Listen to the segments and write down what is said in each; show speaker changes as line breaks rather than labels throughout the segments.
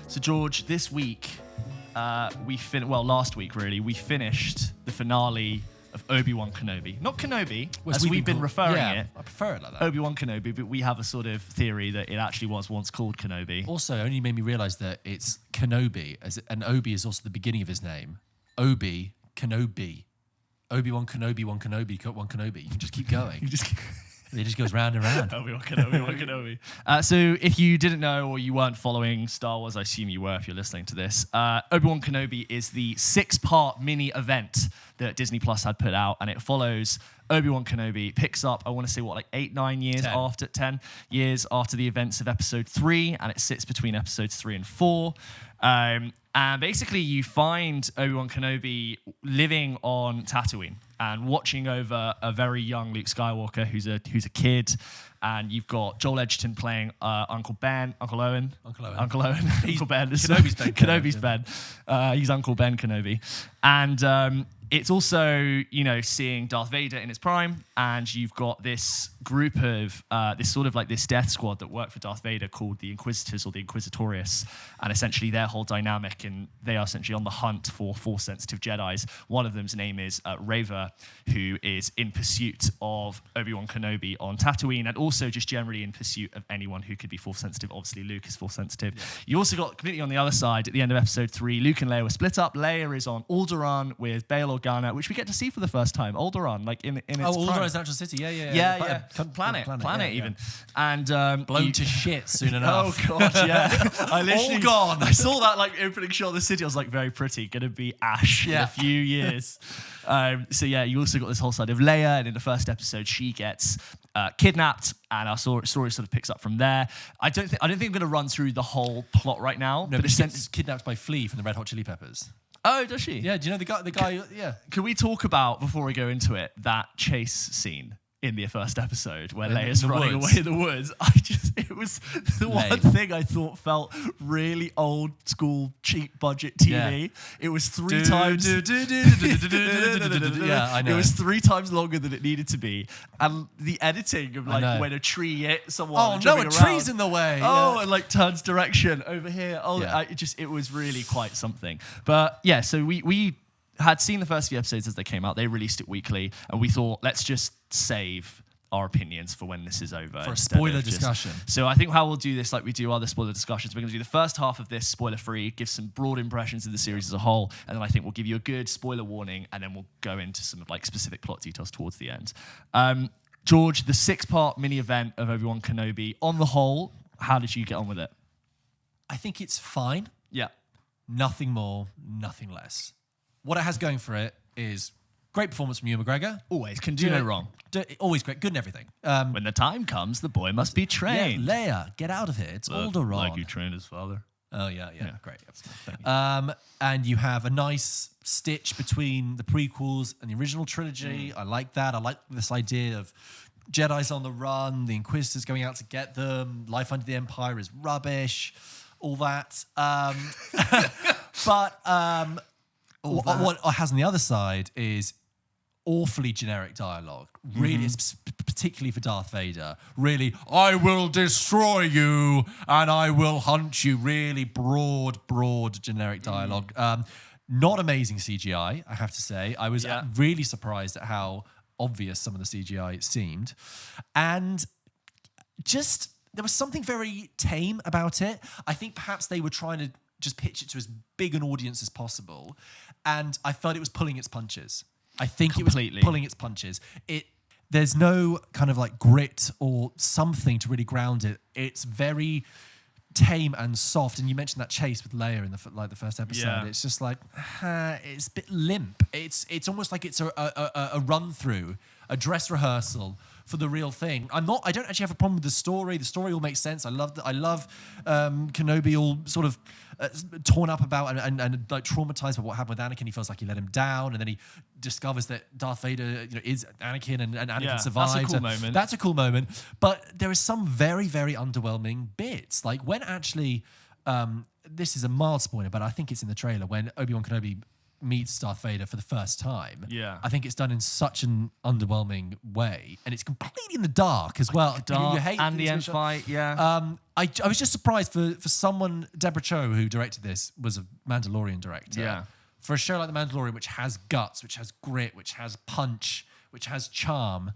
So George, this week, last week really, we finished the finale of Obi-Wan Kenobi. Not Kenobi, as we've been referring it.
I prefer it like that.
Obi-Wan Kenobi, but we have a sort of theory that it actually was once called Kenobi.
Also, it only made me realise that it's Kenobi, and Obi is also the beginning of his name. Obi, Kenobi. Obi-Wan Kenobi, one Kenobi. You can just keep going. It just goes round and round.
Obi-Wan Kenobi. So if you didn't know or you weren't following Star Wars, I assume you were if you're listening to this, Obi-Wan Kenobi is the 6-part mini event that Disney Plus had put out, and it follows Obi-Wan Kenobi, picks up, I want to say, 10 years after the events of episode 3, and it sits between episodes 3 and 4. And basically you find Obi-Wan Kenobi living on Tatooine and watching over a very young Luke Skywalker who's a kid, and you've got Joel Edgerton playing Uncle Ben. He's Kenobi's Ben. He's Uncle Ben Kenobi. And it's also, seeing Darth Vader in its prime, and you've got this group of this death squad that work for Darth Vader called the Inquisitors or the Inquisitorius, and essentially their whole dynamic, and they are essentially on the hunt for Force-sensitive Jedis. One of them's name is Reva, who is in pursuit of Obi-Wan Kenobi on Tatooine, and also just generally in pursuit of anyone who could be Force-sensitive. Obviously, Luke is Force-sensitive. Yeah. You also got completely on the other side, at the end of episode 3, Luke and Leia were split up. Leia is on Alderaan with Bail Organa, which we get to see for the first time. Alderaan, in its prime.
Alderaan's natural city.
Yeah. Planet even. And
blown to shit soon enough.
Oh god, yeah.
All gone.
I saw that opening shot of the city. I was like, very pretty. Gonna be ash in a few years. You also got this whole side of Leia, and in the first episode, she gets kidnapped, and our story sort of picks up from there. I don't think I'm going to run through the whole plot right now.
No, but she gets kidnapped by Flea from the Red Hot Chili Peppers.
Oh, does she?
Yeah. Do you know the guy? Yeah.
Can we talk about, before we go into it, that chase scene in the first episode where Leia's running away in the woods? It was the one thing I thought felt really old school, cheap budget TV.
Yeah.
It was 3 times.
Yeah, I know.
It was 3 times longer than it needed to be, and the editing of when a tree hit someone.
Oh no, a tree's in the way.
Oh, and turns direction over here. Oh, yeah. It was really quite something. But yeah, so we had seen the first few episodes as they came out. They released it weekly, and we thought, let's just save our opinions for when this is over.
For a spoiler discussion.
So I think how we'll do this, like we do other spoiler discussions, we're going to do the first half of this spoiler-free, give some broad impressions of the series as a whole, and then I think we'll give you a good spoiler warning, and then we'll go into some specific plot details towards the end. George, the 6-part mini-event of Obi-Wan Kenobi, on the whole, how did you get on with it?
I think it's fine.
Yeah.
Nothing more, nothing less. What it has going for it is great performance from Ewan McGregor.
Always, can do no wrong.
Always great, good in everything.
When the time comes, the boy must be trained.
Yeah, Leia, get out of here. It's Alderaan.
Like you trained his father.
Oh, yeah. Great. And you have a nice stitch between the prequels and the original trilogy. I like that. I like this idea of Jedi's on the run, the Inquisitors going out to get them, life under the Empire is rubbish, all that. What has on the other side is awfully generic dialogue. Really, particularly for Darth Vader. Really, I will destroy you and I will hunt you. Really broad generic dialogue. Not amazing CGI, I have to say. I was really surprised at how obvious some of the CGI seemed. And just, there was something very tame about it. I think perhaps they were trying to just pitch it to as big an audience as possible. And I felt it was pulling its punches. I think
Completely.
It was pulling its punches. There's no kind of grit or something to really ground it. It's very tame and soft. And you mentioned that chase with Leia in the first episode. Yeah. It's just it's a bit limp. It's almost like it's a run through, a dress rehearsal for the real thing. I don't actually have a problem with the story. The story all makes sense. I love Kenobi all sort of torn up about and traumatized by what happened with Anakin. He feels like he let him down, and then he discovers that Darth Vader is Anakin, and Anakin survives.
That's a cool moment.
That's a cool moment. But there is some very, very underwhelming bits. When actually, this is a mild spoiler, but I think it's in the trailer, when Obi-Wan Kenobi meets Darth Vader for the first time.
Yeah.
I think it's done in such an underwhelming way, and it's completely in the dark as well.
Dark, and the end fight, yeah.
I was just surprised for someone, Deborah Cho, who directed this, was a Mandalorian director.
Yeah.
For a show like The Mandalorian, which has guts, which has grit, which has punch, which has charm,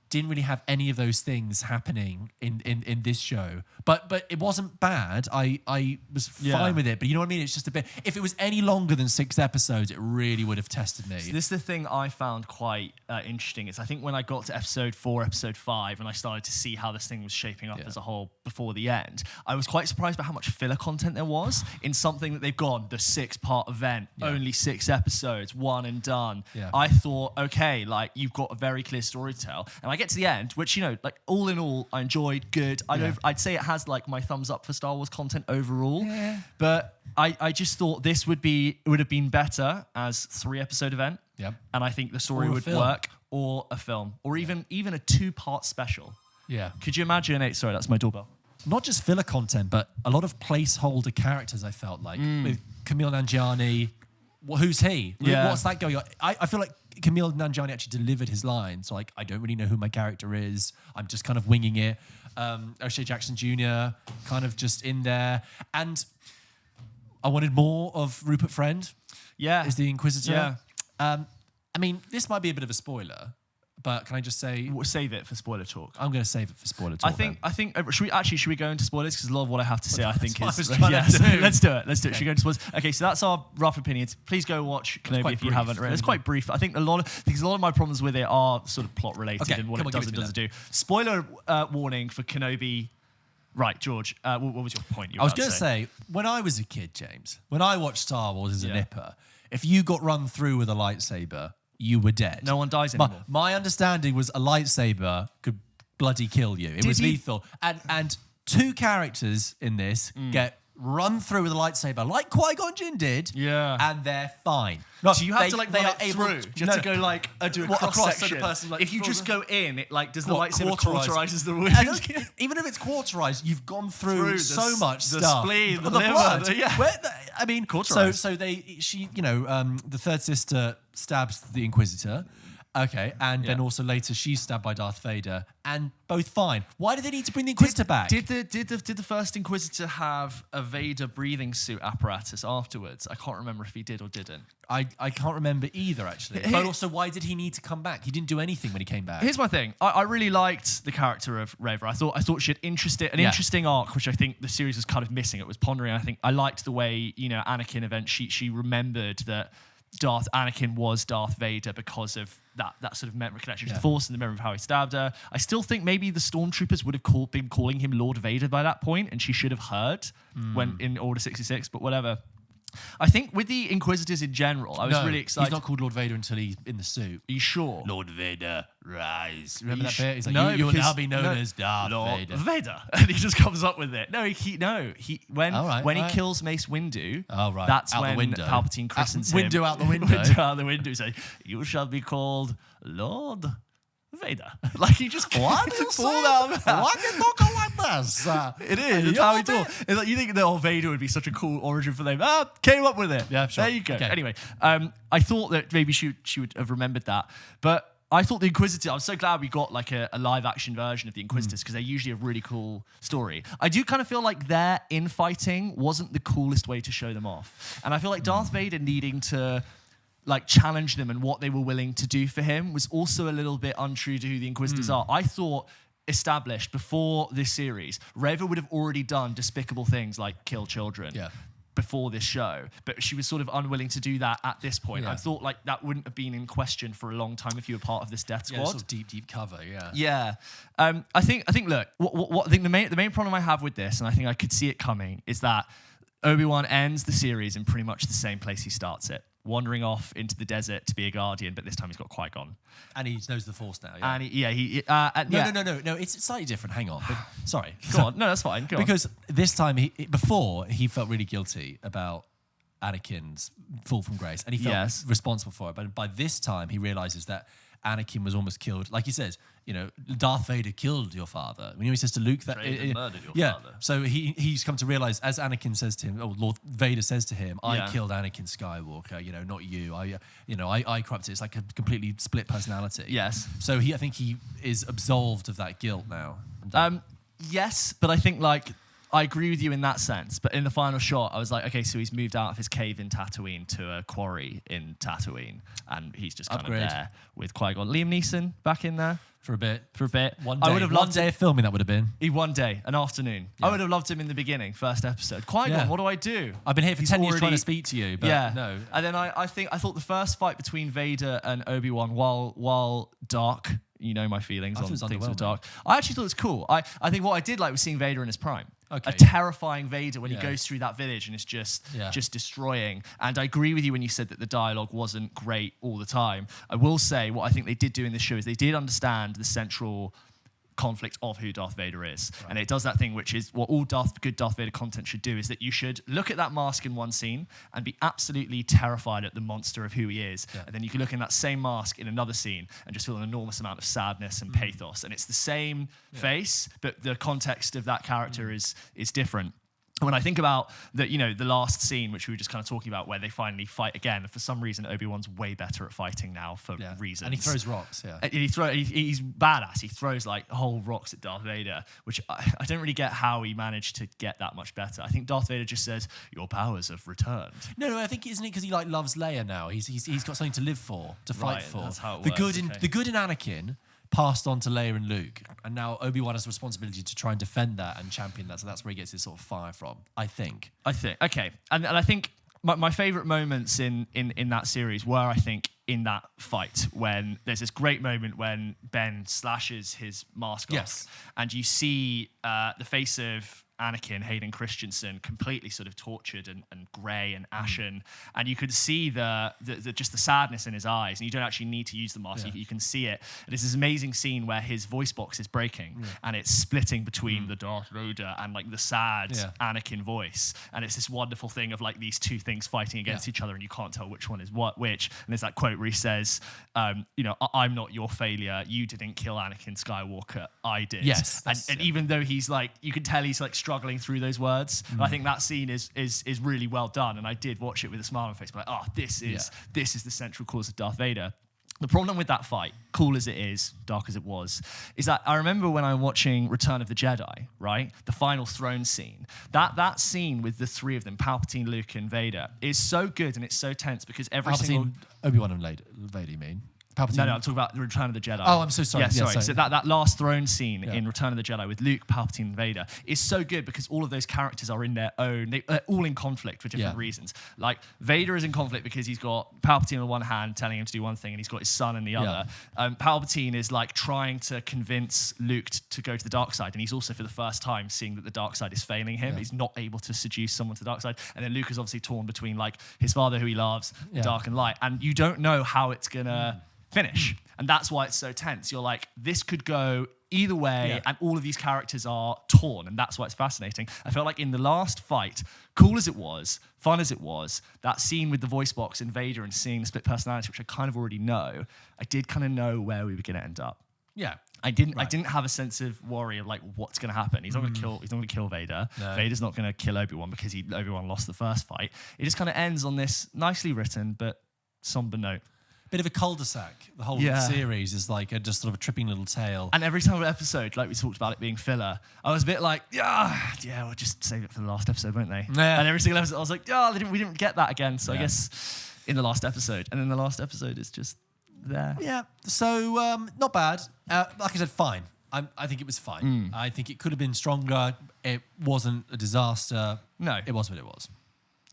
didn't really have any of those things happening in this show. But it wasn't bad. I was fine with it. But you know what I mean? It's just a bit... If it was any longer than 6 episodes, it really would have tested me.
So this is the thing I found quite interesting. Is I think when I got to episode 4, episode 5, and I started to see how this thing was shaping up as a whole before the end, I was quite surprised by how much filler content there was in something that they've gone, the 6-part event, only 6 episodes, one and done.
Yeah.
I thought, okay, like you've got a very clear story to tell. And I get to the end, which, you know, like all in all, I enjoyed, good. I'd say it has like my thumbs up for Star Wars content overall. Yeah. But I just thought this would have been better as 3-episode event.
Yeah.
And I think the story would work, or a film, or even a 2-part special.
Yeah.
Could you imagine? Sorry, that's my doorbell.
Not just filler content, but a lot of placeholder characters, I felt like. With Camille Nanjiani. Who's he?
Yeah.
What's that going on? I feel like Camille Nanjiani actually delivered his lines. So like, I don't really know who my character is. I'm just kind of winging it. O'Shea Jackson Jr. kind of just in there. And I wanted more of Rupert Friend.
Yeah.
Is the Inquisitor.
Yeah.
I mean, this might be a bit of a spoiler, but can I just say...
We'll save it for spoiler talk.
I'm going to save it for spoiler talk.
I think. Should we go into spoilers? Because a lot of what I have to say, I think, is.
Let's
do it. Should we go into spoilers? Okay, so that's our rough opinions. Please go watch Kenobi if you haven't read. It's quite brief. I think a lot of my problems with it are sort of plot related and what it does and doesn't do. Spoiler warning for Kenobi. Right, George. What was your point?
I was going to say, when I was a kid, James, when I watched Star Wars as a nipper, if you got run through with a lightsaber, you were dead.
No one dies anymore.
My understanding was a lightsaber could bloody kill you. It was lethal. And 2 characters in this get run through with a lightsaber like Qui-Gon Jinn did.
Yeah.
And they're fine. No,
so you have to like
they
run
are
it
able
through.
to,
You have to go like do a cross section.
So the person, like,
if you just go in, it like does the lightsaber cauterizes the wound.
Even if it's cauterized, you've gone through so much
the
stuff.
Spleen, the
liver,
blood.
I mean,
cauterized.
So the third sister stabs the Inquisitor. Okay, and then also later she's stabbed by Darth Vader, and both fine. Why do they need to bring the Inquisitor back?
Did the first Inquisitor have a Vader breathing suit apparatus afterwards? I can't remember if he did or didn't.
I can't remember either, actually. But also, why did he need to come back? He didn't do anything when he came back.
Here's my thing. I really liked the character of Reva. I thought she had interesting arc, which I think the series was kind of missing. It was pondering. I think I liked the way, you know, Anakin event. She remembered that Anakin was Darth Vader because of that sort of memory connection to the Force and the memory of how he stabbed her. I still think maybe the stormtroopers would have been calling him Lord Vader by that point, and she should have heard when in Order 66, but whatever. I think with the Inquisitors in general, I was really excited.
He's not called Lord Vader until he's in the suit.
Are you sure?
Lord Vader, rise. Remember that bit? He's like,
no,
you will now be known as Darth
Lord
Vader.
And he just comes up with it. When he kills Mace Windu, that's
out
when Palpatine christens him.
Windu out the window.
Windu out the window. Say, you shall be called Lord Vader. Like he just
what?
Why
you talking like this?
It is. It's how he talks. It's like you think that Vader would be such a cool origin for them. Came up with it.
Yeah, sure.
There you go.
Okay.
Anyway, I thought that maybe she would have remembered that, but I thought the Inquisitor. I was so glad we got like a live action version of the Inquisitors because they're usually a really cool story. I do kind of feel like their infighting wasn't the coolest way to show them off, and I feel like Darth Vader needing to like challenge them and what they were willing to do for him was also a little bit untrue to who the Inquisitors are. I thought established before this series, Reva would have already done despicable things like kill children before this show, but she was sort of unwilling to do that at this point. I thought like that wouldn't have been in question for a long time if you were part of this death squad.
Sort of deep cover,
I think look, what I think the main problem I have with this, and I think I could see it coming, is that Obi-Wan ends the series in pretty much the same place he starts it. Wandering off into the desert to be a guardian, but this time he's got Qui-Gon.
And he knows the Force now.
And
No, it's slightly different. Hang on. But, sorry.
Go on. No, that's fine. Go on.
Because this time, before, he felt really guilty about Anakin's fall from grace, and he felt
Yes.
responsible for it. But by this time, he realizes that Anakin was almost killed. Like he says, Darth Vader killed your father. When he says to Luke that,
Betrayed and murdered your father.
So he's come to realize, as Anakin says to him, Lord Vader says to him, "I
Yeah.
killed Anakin Skywalker. Not you. I corrupted." It's like a completely split personality.
Yes.
So I think he is absolved of that guilt now.
Yes, but I think I agree with you in that sense. But in the final shot, I was like, okay, so he's moved out of his cave in Tatooine to a quarry in Tatooine, and he's just kind
Upgrade.
of there with Qui-Gon. Liam Neeson back in there
For a bit.
One day,
I would have loved one day of filming that would have been.
One day, an afternoon. I would have loved him in the beginning, first episode. Qui-Gon, what do I do?
I've been here for
He's
10 years trying
already-
to speak to you, but no.
And then I thought the first fight between Vader and Obi-Wan, while dark, my feelings
I
on
thought it was
things that are
underwhelming.
dark. I actually thought it was cool. I think what I did like was seeing Vader in his prime.
Okay.
A terrifying Vader when he
Yeah.
goes through that village and is just
Yeah.
destroying. And I agree with you when you said that the dialogue wasn't great all the time. I will say what I think they did do in this show is they did understand the central conflict of who Darth Vader is. Right. And it does that thing which is what all good Darth Vader content should do, is that you should look at that mask in one scene and be absolutely terrified at the monster of who he is. Yeah. And then you can look in that same mask in another scene and just feel an enormous amount of sadness and pathos. And it's the same face, but the context of that character is different. When I think about the last scene, which we were just kind of talking about, where they finally fight again, for some reason Obi-Wan's way better at fighting now for reasons.
And he throws rocks,
And he's badass. He throws whole rocks at Darth Vader, which I don't really get how he managed to get that much better. I think Darth Vader just says, "Your powers have returned."
No, I think isn't it because he loves Leia now? He's got something to live for, to fight for.
That's how it
the
works,
good in Anakin passed on to Leia and Luke, and now Obi-Wan has a responsibility to try and defend that and champion that. So that's where he gets his sort of fire from, I think. Okay,
and I think my favorite moments in that series were, I think, in that fight when there's this great moment when Ben slashes his mask off, and you see the face of Anakin, Hayden Christensen, completely sort of tortured and grey and ashen, and you could see the just the sadness in his eyes, and you don't actually need to use the mask, you can see it. And it's this amazing scene where his voice box is breaking and it's splitting between the Darth Vader and the sad Anakin voice, and it's this wonderful thing of these two things fighting against each other, and you can't tell which one is which. And there's that quote where he says, "I'm not your failure. You didn't kill Anakin Skywalker. I did."
Yes,
and even though he's you can tell he's struggling through those words. I think that scene is really well done, and I did watch it with a smile on my face, but this is the central cause of Darth Vader. The problem with that fight, cool as it is, dark as it was, is that I remember when I'm watching Return of the Jedi, right? The final throne scene. That scene with the three of them, Palpatine, Luke, and Vader, is so good and it's so tense because
Palpatine, Obi-Wan and Vader, you mean? Palpatine.
No, I'm talking about the Return of the Jedi.
Oh, I'm so sorry.
Yeah, sorry. So that last throne scene in Return of the Jedi with Luke, Palpatine, and Vader is so good because all of those characters are in their own. They're all in conflict for different reasons. Vader is in conflict because he's got Palpatine on one hand telling him to do one thing, and he's got his son in the other. Palpatine is trying to convince Luke to go to the dark side, and he's also for the first time seeing that the dark side is failing him. He's not able to seduce someone to the dark side, and then Luke is obviously torn between his father, who he loves, dark and light, and you don't know how it's gonna finish. And that's why it's so tense. You're this could go either way, and all of these characters are torn, and that's why it's fascinating. I felt like in the last fight, cool as it was, fun as it was, that scene with the voice box and Vader and seeing the split personality, which I kind of already know, I did kind of know where we were going to end up.
Yeah.
I didn't have a sense of worry of what's going to happen. He's not going to kill Vader. No. Vader's not going to kill Obi-Wan because Obi-Wan lost the first fight. It just kind of ends on this nicely written but somber note.
Bit of a cul-de-sac. The whole series is just sort of a tripping little tale.
And every single episode, we talked about it being filler, I was a bit we'll just save it for the last episode, won't they? Yeah. And every single episode, I was we didn't get that again. So I guess in the last episode. And then the last episode is just there. Yeah.
So not bad. Like I said, fine. I think it was fine. I think it could have been stronger. It wasn't a disaster.
No.
It was what it was.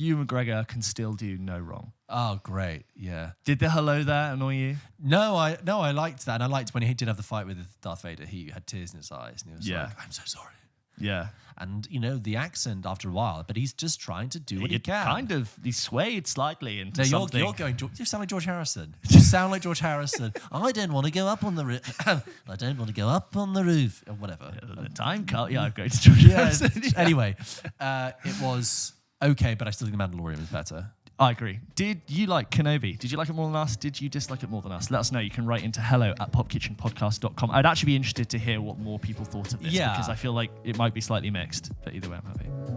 Ewan McGregor can still do no wrong.
Oh, great. Yeah.
Did the hello there annoy you?
No, I liked that. And I liked when he did have the fight with Darth Vader, he had tears in his eyes. And he was I'm so sorry.
Yeah.
And, the accent after a while, but he's just trying to do what he can.
He swayed slightly into something.
You sound like George Harrison. You sound like George Harrison. I don't want to go up on the roof. I don't want to go up on the roof. Or whatever.
The time cut. Yeah, I'm going to George Harrison.
Anyway, it was okay, but I still think The Mandalorian was better.
I agree. Did you like Kenobi? Did you like it more than us? Did you dislike it more than us? Let us know. You can write into hello@popkitchenpodcast.com. I'd actually be interested to hear what more people thought of this because I feel like it might be slightly mixed. But either way, I'm happy.